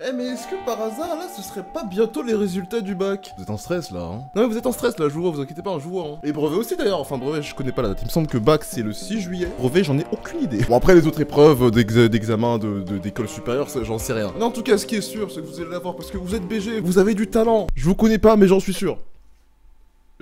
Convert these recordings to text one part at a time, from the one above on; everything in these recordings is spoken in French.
Eh mais est-ce que par hasard là ce serait pas bientôt les résultats du bac? Vous êtes en stress là hein? Non mais vous êtes en stress là, je vous vois, vous inquiétez pas, je vous vois hein. Et brevet aussi d'ailleurs, enfin brevet je connais pas la date, il me semble que bac c'est le 6 juillet. Brevet j'en ai aucune idée. Bon après les autres épreuves d'examen d'école supérieure, j'en sais rien. Mais en tout cas ce qui est sûr c'est que vous allez l'avoir parce que vous êtes BG, vous avez du talent. Je vous connais pas mais j'en suis sûr.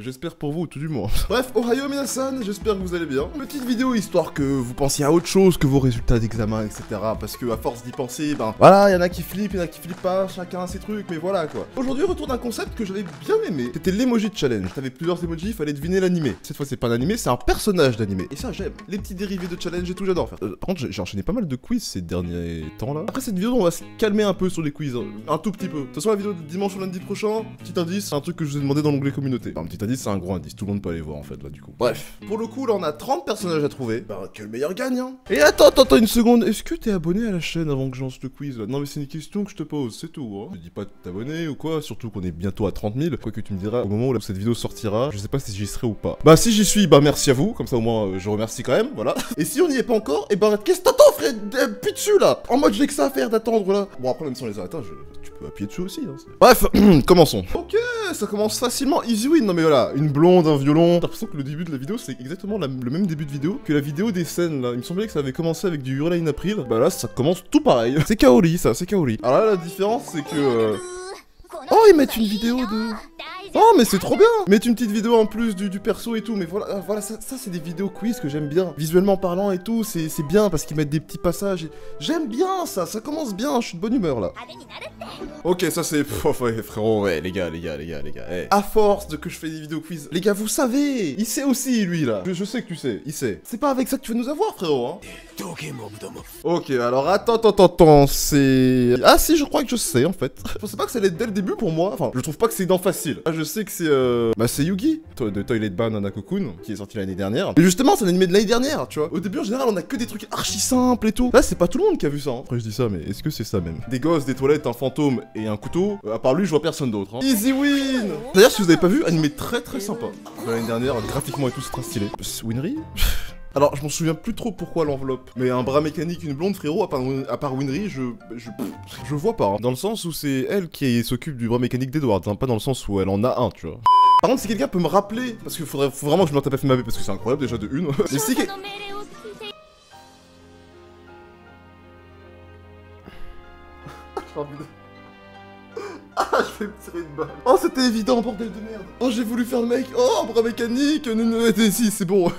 J'espère pour vous, tout du moins. Bref, Ohio Minasan, j'espère que vous allez bien. Petite vidéo histoire que vous pensiez à autre chose que vos résultats d'examen, etc. Parce que à force d'y penser, ben voilà, il y en a qui flippent, il y en a qui flippent pas, chacun a ses trucs, mais voilà quoi. Aujourd'hui, retour d'un concept que j'avais bien aimé. C'était l'emoji challenge. T'avais plusieurs emojis, il fallait deviner l'animé. Cette fois, c'est pas un animé, c'est un personnage d'animé. Et ça, j'aime. Les petits dérivés de challenge et tout, j'adore faire. Par contre, j'ai enchaîné pas mal de quiz ces derniers temps là. Après cette vidéo, on va se calmer un peu sur les quiz, hein. Un tout petit peu. De toute façon, la vidéo de dimanche ou lundi prochain, petit indice, c'est un truc que je vous ai demandé dans l'onglet communauté. Enfin, un petit indice, c'est un gros indice. Tout le monde peut aller voir en fait là du coup. Bref, pour le coup là on a 30 personnages à trouver. Bah que le meilleur gagne hein. Et attends une seconde, est-ce que t'es abonné à la chaîne avant que je lance le quiz là? Non mais c'est une question que je te pose, c'est tout hein. Je te dis pas de t'abonner ou quoi, surtout qu'on est bientôt à 30 000. Quoi que tu me diras au moment où cette vidéo sortira, je sais pas si j'y serai ou pas. Bah si j'y suis, bah merci à vous, comme ça au moins je remercie quand même, voilà. Et si on n'y est pas encore, et bah qu'est-ce que t'attends frère? Appuie dessus là. En mode j'ai que ça à faire d'attendre là. Bon après même si on les a atteints, tu peux appuyer dessus aussi hein. Bref, commençons. Ok, ça commence facilement, easy win. Non mais voilà, une blonde, un violon. J'ai l'impression que le début de la vidéo c'est exactement le même début de vidéo que la vidéo des scènes là. Il me semblait que ça avait commencé avec du Hurlane April. Bah là ça commence tout pareil. C'est Kaori ça, c'est Kaori. Alors là la différence c'est que... Oh ils mettent une vidéo de... Oh mais c'est trop bien. Ils mettent une petite vidéo en plus du perso et tout. Mais voilà, voilà ça c'est des vidéos quiz que j'aime bien. Visuellement parlant et tout, c'est bien parce qu'ils mettent des petits passages. J'aime bien ça commence bien, je suis de bonne humeur là. Ok ça c'est... Ouais, frérot, ouais les gars. Hey. À force de que je fais des vidéos quiz, les gars vous savez, il sait aussi lui là. Je sais que tu sais, il sait. C'est pas avec ça que tu vas nous avoir frérot hein. Ok alors attends, c'est... Ah si je crois que je sais en fait. Je pensais pas que ça allait être dès le début pour moi. Enfin je trouve pas que c'est dans facile. Ah je sais que c'est bah c'est Yugi de Toilet Ban Nanako-kun qui est sorti l'année dernière. Mais justement c'est un animé de l'année dernière tu vois. Au début en général on a que des trucs archi simples et tout. Là c'est pas tout le monde qui a vu ça hein. Après je dis ça mais est-ce que c'est ça même? Des gosses, des toilettes, un fantôme et un couteau. À part lui je vois personne d'autre hein. Easy win. D'ailleurs si vous avez pas vu, animé très sympa. L'année dernière graphiquement et tout c'est très stylé. Winry. Alors, je m'en souviens plus trop pourquoi l'enveloppe. Mais un bras mécanique, une blonde, frérot, à part Winry, je vois pas. Hein. Dans le sens où c'est elle qui s'occupe du bras mécanique d'Edward, hein, pas dans le sens où elle en a un, tu vois. Par contre, si quelqu'un peut me rappeler, parce qu'il faut vraiment que je me tape FMAB, parce que c'est incroyable déjà de une. Mais si Ah, je vais me tirer une balle. Oh, c'était évident, bordel de merde. Oh, j'ai voulu faire le mec. Oh, bras mécanique. Si, c'est bon.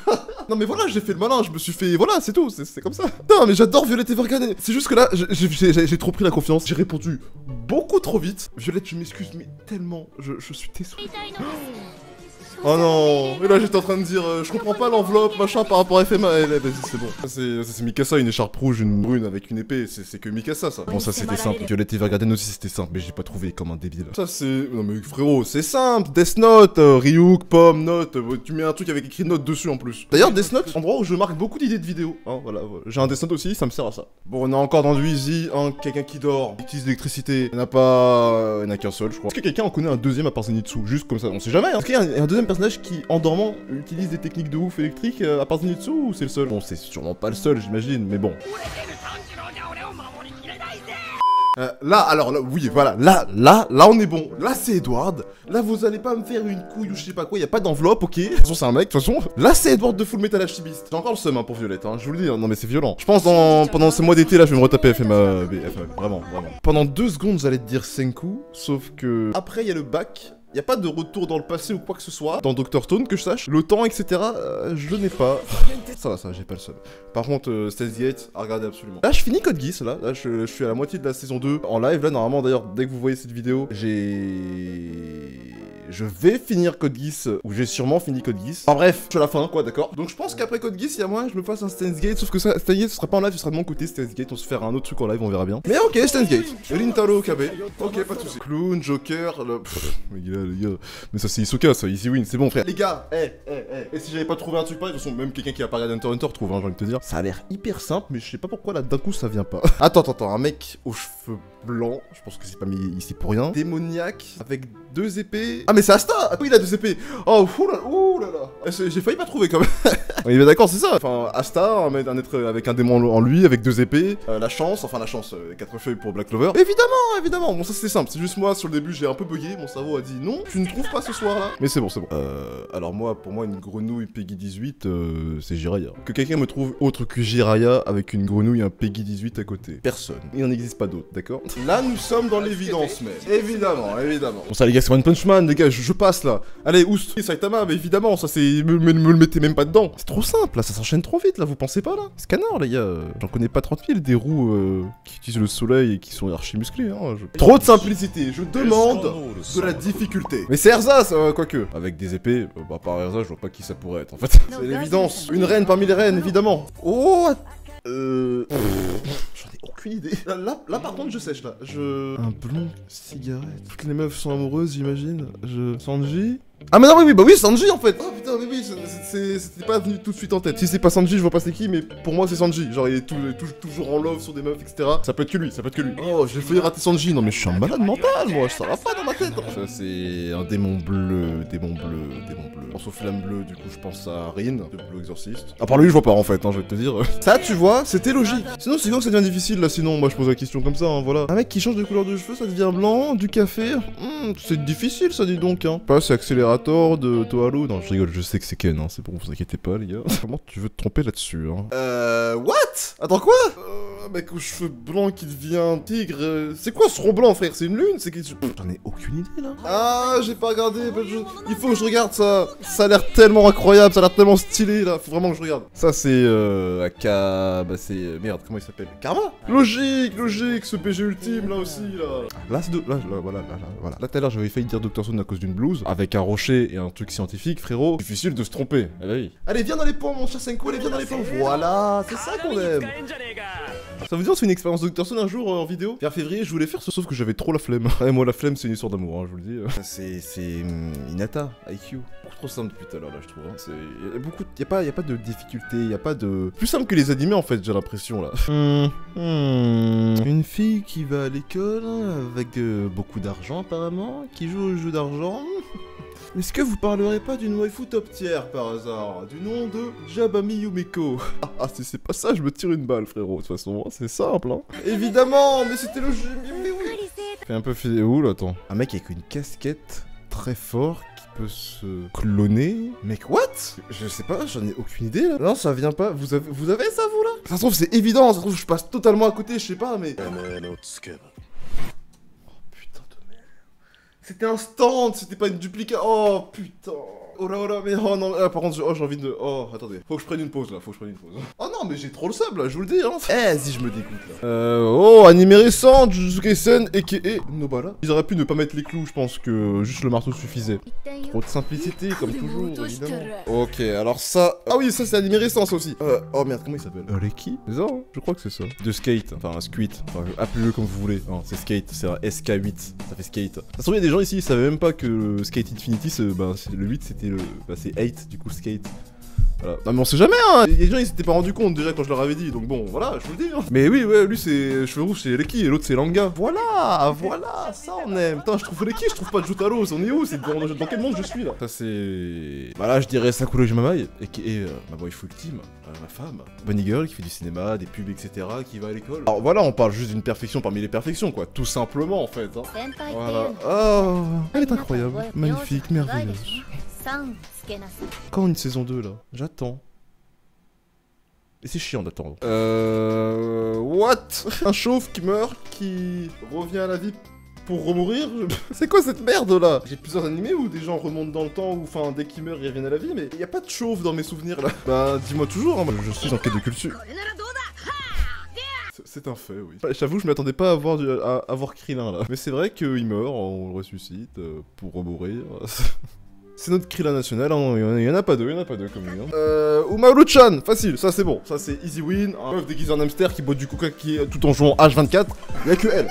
Non, mais voilà, j'ai fait le malin. Je me suis fait. Voilà, c'est tout. C'est comme ça. Non, mais j'adore Violette Evergarden. C'est juste que là, j'ai trop pris la confiance. J'ai répondu beaucoup trop vite. Violette, je m'excuse, mais tellement. Je suis désolé. Oh non. Et là j'étais en train de dire je comprends pas l'enveloppe machin par rapport à FMA. Vas-y c'est bon. C'est Mikasa, une écharpe rouge, une brune avec une épée. C'est que Mikasa ça. Bon ça c'était simple. Violette Evergarden aussi c'était simple mais j'ai pas trouvé comme un débile. Ça c'est... Non mais frérot c'est simple. Death Note, Ryuk, Pomme, Note. Tu mets un truc avec écrit Note dessus en plus. D'ailleurs Death Note, endroit où je marque beaucoup d'idées de vidéos. Hein voilà. J'ai un Death Note aussi, ça me sert à ça. Bon on est encore dans du easy. Hein, quelqu'un qui dort, qui utilise l'électricité. Il n'y en a pas... Il n'y en a qu'un seul je crois. Est-ce que quelqu'un en connaît un deuxième à part Zenitsu? Juste comme ça, on sait jamais. Est-ce qu'il y a un deuxième personnage qui, en dormant, utilise des techniques de ouf électriques à part Zenitsu ou c'est le seul? Bon, c'est sûrement pas le seul, j'imagine, mais bon. Là, alors, là, oui, voilà, là, on est bon. Là, c'est Edward. Là, vous allez pas me faire une couille ou je sais pas quoi, y a pas d'enveloppe, ok. De toute façon, c'est un mec, de toute façon. Là, c'est Edward de Full Metal Alchemist. J'ai encore le seum, hein, pour Violette, hein, je vous le dis, hein. Non, mais c'est violent. Je pense, pendant ces mois d'été, là, je vais me retaper FMA, vraiment. Pendant 2 secondes, j'allais te dire Senku, sauf que... Après, il y a le bac. Y'a pas de retour dans le passé ou quoi que ce soit. Dans Dr Stone, que je sache. Le temps, etc. Je n'ai pas. Ça, j'ai pas le seul. Par contre, Steins Gate, à regarder absolument. Là, je finis Code Geass, là. Là, je suis à la moitié de la saison 2. En live, là, normalement, d'ailleurs, dès que vous voyez cette vidéo, je vais finir Code Geass, ou j'ai sûrement fini Code Geass. Enfin bref, je suis à la fin, quoi, d'accord. Donc je pense qu'après Code Geass, il y a moyen que je me fasse un Steins Gate, sauf que ça, Steins Gate, ce sera pas en live, ce sera de mon côté, Steins Gate, on se fera un autre truc en live, on verra bien. Mais ok, Steins Gate. Rintaro KB. Ok, pas de soucis. Clown, Joker, le... les gars. Mais ça c'est Hisoka, ça, easy win, c'est bon frère. Les gars, et si j'avais pas trouvé un truc pareil, de toute façon, même quelqu'un qui a parlé d'Hunter Hunter trouve, hein, j'ai envie de te dire. Ça a l'air hyper simple, mais je sais pas pourquoi là, d'un coup, ça vient pas. Attends, un mec aux cheveux blancs, je pense que c'est pas mis ici pour rien. Démoniaque, avec 2 épées. Ah mais c'est Asta. Après il a 2 épées. Oh ouh là là. J'ai failli pas trouver quand même. On est bien d'accord, c'est ça. Enfin Asta, un être avec un démon en lui, avec 2 épées, la chance, 4 feuilles pour Black Clover. Évidemment. Bon ça c'est simple, c'est juste moi sur le début j'ai un peu bugué, mon cerveau a dit non, tu ne trouves pas ce soir là. Mais c'est bon. Alors pour moi une grenouille Peggy 18, c'est Jiraiya. Que quelqu'un me trouve autre que Jiraiya avec une grenouille un Peggy 18 à côté. Personne. Il n'en existe pas d'autre, d'accord? Là nous sommes dans l'évidence même. Évidemment. Bon ça les gars c'est One Punch Man les gars, je passe là. Allez Oust, Saitama, mais évidemment ça c'est... me le mettez même pas dedans. C'est trop simple là, ça s'enchaîne trop vite là, vous pensez pas là? Scanner les gars, j'en connais pas 30 000 des roues qui utilisent le soleil et qui sont archi musclés hein. Trop de simplicité, je demande de la difficulté. Mais c'est Erzas, quoique. Avec des épées, par Erzas je vois pas qui ça pourrait être en fait. C'est l'évidence, une reine parmi les reines évidemment. Oh j'en ai aucune idée. Là par contre je sèche là. Un blond cigarette. Toutes les meufs sont amoureuses j'imagine. Sanji. Ah mais non oui Sanji en fait. Oh putain mais oui c'était pas venu tout de suite en tête. Si c'est pas Sanji je vois pas c'est qui mais pour moi c'est Sanji. Genre il est toujours en love sur des meufs etc. Ça peut être que lui. Oh j'ai failli rater Sanji. Non mais je suis un malade mental moi. Ça va pas dans ma tête. Ça c'est un démon bleu. Je pense aux flammes bleues du coup je pense à Rin de Blue Exorcist. À part lui je vois pas en fait je vais te dire. Ça tu vois c'était logique. Sinon c'est quand que ça devient difficile là sinon moi je pose la question comme ça voilà. Un mec qui change de couleur de cheveux ça devient blanc, du café. C'est difficile ça dis donc Pas c'est accélérateur de Toharu. Non je rigole je sais que c'est Ken c'est bon vous inquiétez pas les gars. Comment tu veux te tromper là-dessus What? Attends quoi? Mec aux cheveux blancs qui devient tigre. C'est quoi ce rond blanc frère? C'est une lune? C'est qui? J'en ai aucune idée là. Ah j'ai pas regardé. Il faut que je regarde ça. Ça a l'air tellement incroyable, ça a l'air tellement stylé là. Faut vraiment que je regarde. Ça c'est Aka. Bah c'est. Merde comment il s'appelle? Karma. Logique ce PG ultime là aussi là. Là c'est voilà. Là tout à l'heure j'avais failli dire Dr. Stone à cause d'une blouse. Avec un rocher et un truc scientifique frérot. Difficile de se tromper. Allez viens dans les ponts mon cher Senko. Allez viens dans les ponts. Voilà c'est ça qu'on aime. Ça vous dit on se fait une expérience Dr. Stone un jour en vidéo? Vers février je voulais faire ça sauf que j'avais trop la flemme. Ouais moi la flemme c'est une histoire d'amour je vous le dis. C'est Hinata, IQ. Trop simple depuis tout à l'heure là je trouve. Y a pas de difficulté, y a pas de... Plus simple que les animés en fait j'ai l'impression là. Une fille qui va à l'école avec beaucoup d'argent apparemment, qui joue au jeu d'argent. Est-ce que vous parlerez pas d'une waifu top tier par hasard? Du nom de Jabami Yumiko. Ah si c'est pas ça je me tire une balle frérot, de toute façon c'est simple Évidemment mais c'était le jeu, mais oui. Fait un peu où là attends. Un mec avec une casquette très fort peut se cloner. Mec what? Je sais pas, j'en ai aucune idée là. Non ça vient pas, vous avez ça vous là? Ça se trouve c'est évident, ça se trouve je passe totalement à côté, je sais pas mais... C'était un stand, c'était pas une duplica. Oh putain. Oh là, mais oh non, par contre, j'ai envie de... Oh, attendez, faut que je prenne une pause là, Oh non, mais j'ai trop le sable là, je vous le dis si je me dégoûte là. Oh, animé récent, Jujutsu Kaisen, a.k.a. Nobara. Ils auraient pu ne pas mettre les clous, je pense que juste le marteau suffisait. Trop de simplicité, comme toujours, évidemment. Ok, alors ça... Ah oui, ça c'est animé récent, ça aussi. Oh merde, comment il s'appelle? Reki? C'est ça, hein? Je crois que c'est ça. De Skate, enfin, Squid, enfin, appelez-le comme vous voulez. Non, c'est Skate, c'est un SK8, ça fait Skate. De toute façon, il y a des gens ici, ils savaient même pas que Skate Infinity, le 8, c'était c'est 8 du coup skate. Voilà. Non mais on sait jamais Les gens ils s'étaient pas rendu compte déjà quand je leur avais dit donc bon voilà je vous le dis Mais oui ouais lui c'est cheveux rouges c'est Reki et l'autre c'est Langa. Voilà ça on aime. Putain je trouve Reki, je trouve pas Jotaro, on est où? C'est dans quel monde je suis là? Ça c'est... Bah là je dirais Sakura Jimamai et ma waifu ultime, ma femme. Bunny Girl qui fait du cinéma, des pubs etc, qui va à l'école. Alors voilà on parle juste d'une perfection parmi les perfections quoi, tout simplement en fait Voilà. Oh elle est incroyable, magnifique, merveilleuse. Quand une saison 2 là? J'attends. Et c'est chiant d'attendre. What? Un chauve qui meurt, qui revient à la vie pour remourir? C'est quoi cette merde là? J'ai plusieurs animés où des gens remontent dans le temps, ou enfin dès qu'ils meurent ils reviennent à la vie, mais y a pas de chauve dans mes souvenirs là. Bah dis-moi toujours, moi je suis en quête de culture. C'est un fait, oui. J'avoue, je m'attendais pas à voir Krillin là. Mais c'est vrai qu'il meurt, on le ressuscite pour remourir. C'est notre Krillin national, il y en a pas deux comme lui. Umaru-chan, facile, ça c'est bon, ça c'est easy win. Un meuf déguisée en hamster qui boit du coca tout en jouant H24, y'a que elle.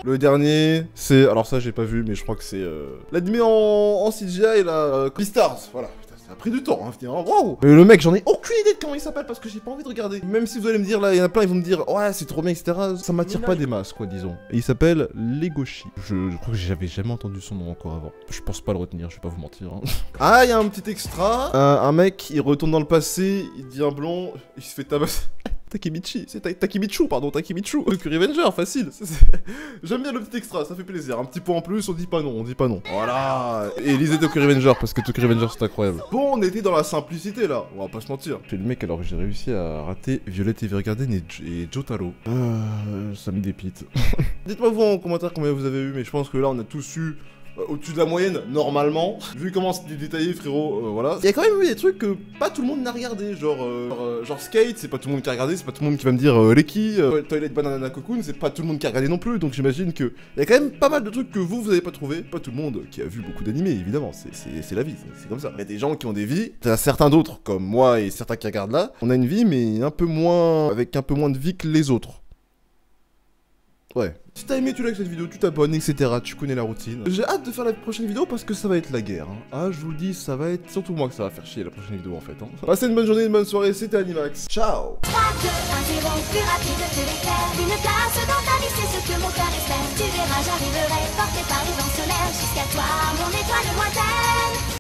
Le dernier, c'est... Alors ça j'ai pas vu, mais je crois que c'est... l'animé en CGI là... Beastars, voilà. a pris du temps, hein, wow. Mais le mec, j'en ai aucune idée de comment il s'appelle parce que j'ai pas envie de regarder. Même si vous allez me dire, là, il y en a plein, ils vont me dire, ouais, c'est trop bien, etc. Ça m'attire pas des masses, quoi, disons. Et il s'appelle Legoshi. Je crois que j'avais jamais entendu son nom encore avant. Je pense pas le retenir, je vais pas vous mentir. Hein. Ah, il y a un petit extra. Un mec, il retourne dans le passé, il dit un blond, il se fait tabasser. Takemichi, c'est Takemichu, pardon, Takemichu. Tokyo Revenger, facile. J'aime bien le petit extra, ça fait plaisir. Un petit point en plus, on dit pas non, on dit pas non. Voilà. Et lisez Tokyo Revenger, parce que Tokyo Revenger, c'est incroyable. Bon, on était dans la simplicité, là. On va pas se mentir. Puis le mec, alors j'ai réussi à rater Violette Evergarden et Jotaro. Ça me dépite. Dites-moi vous en commentaire combien vous avez eu, mais je pense que là, on a tous eu... au-dessus de la moyenne, normalement. Vu comment c'était détaillé, frérot, voilà. Il y a quand même eu des trucs que pas tout le monde n'a regardé, genre Skate, c'est pas tout le monde qui a regardé, c'est pas tout le monde qui va me dire Reki, Toilet Banana Cocoon, c'est pas tout le monde qui a regardé non plus, donc j'imagine que il y a quand même pas mal de trucs que vous avez pas trouvé. Pas tout le monde qui a vu beaucoup d'animés, évidemment, c'est la vie, c'est comme ça. Il y a des gens qui ont des vies, t'as certains d'autres, comme moi et certains qui regardent là, on a une vie, mais un peu moins, avec un peu moins de vie que les autres. Ouais. Si t'as aimé, tu likes cette vidéo, tu t'abonnes, etc. Tu connais la routine. J'ai hâte de faire la prochaine vidéo parce que ça va être la guerre. Hein. Ah, je vous le dis, ça va être surtout moi que ça va faire chier la prochaine vidéo en fait. Hein. Passez une bonne journée, une bonne soirée, c'était Animax. Ciao. 3, 2, 1, 0, plus rapide que l'éclair. Une place dans ta vie, c'est ce que mon cœur espère. Tu verras, j'arriverai porté par les vents solaires. Jusqu'à toi, mon étoile lointaine.